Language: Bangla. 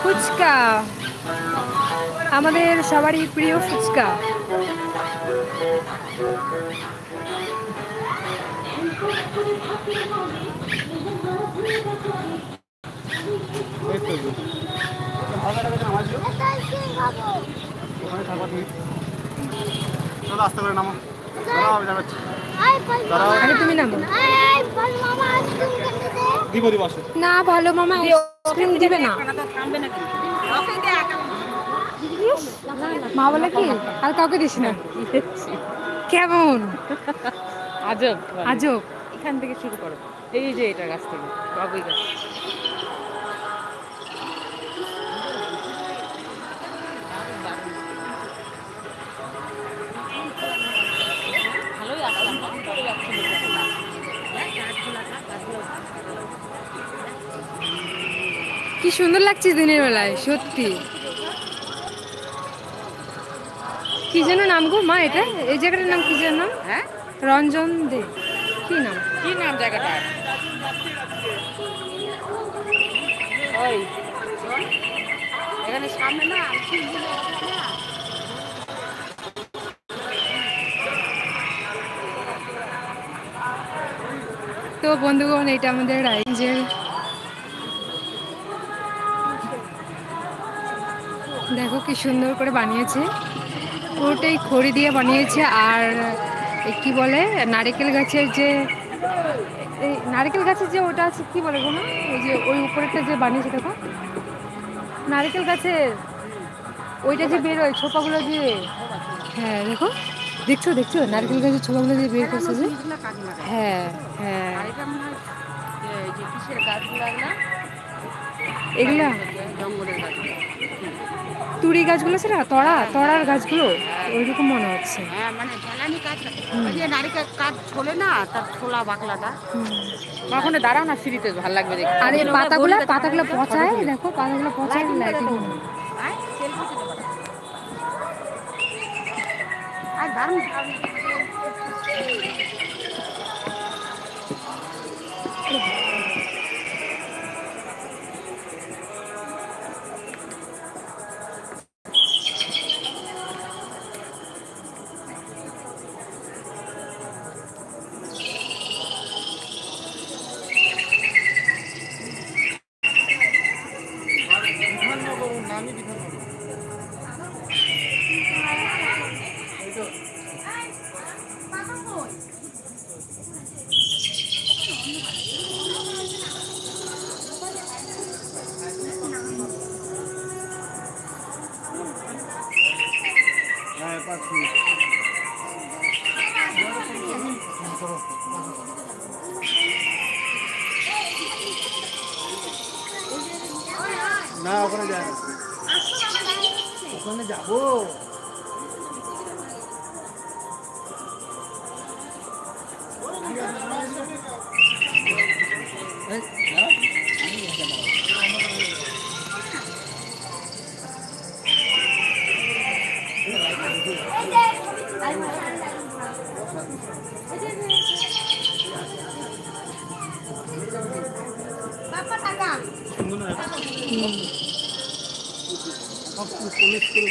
ফুচকা আমাদের সবারই প্রিয় ফুচকা। তুমি নামো না, ভালো মামা আইসক্রিম দিবে না। মা বলে কি আর কাউকে দিস না। কেমন আজব আজব। এখান থেকে শুরু করো, এই যে এটা গাছ থেকে টগই গাছ। ভালোই আসলাম, কি সুন্দর লাগছে দিনের বেলায় সত্যি। কি যেন নাম গো মা, এটা এই জায়গাটার নাম কি যেন নাম? হ্যাঁ, রঞ্জন দে কি নাম? কি নাম জায়গাটা? ওই এখানে সামনে না তো বন্ধুগণ, এটা আমাদের রাইজের দেখো কি সুন্দর করে বানিয়েছে, পুরোটাই খড়ি দিয়ে বানিয়েছে। আর কি বলে নারকেল গাছের যে এই নারকেল গাছের যে ওটা আছে কি বলে গো না, ওই যে ওই উপরেরটা যে বানিয়েছে দেখো নারকেল গাছের ওইটা যে বেরোয় ছোপাগুলো দিয়ে। হ্যাঁ দেখো, দেখছো দেখছো নারকেল গাছের ছোপাগুলো দিয়ে বের করছে যে। হ্যাঁ হ্যাঁ, এগুলা জঙ্গলের গাছ, তুড়ি গাছগুলো আছে না, তড়ার গাছগুলো ওইরকম মনে হচ্ছে। হ্যাঁ মানে জ্বালানি কাঠ, ওই যে নারিকেল কাঠ ছোলে না, তার ছোলা বাকলাটা। ওখানে দাঁড়াও না সিঁড়িতে, ভালো লাগবে দেখতে। আর এই পাতাগুলো পচায়, দেখো পাতাগুলো পচায় লাইটিং। আর দারুণ না, ওখানে যায় না, ওখানে যাবো। পুলিশ করে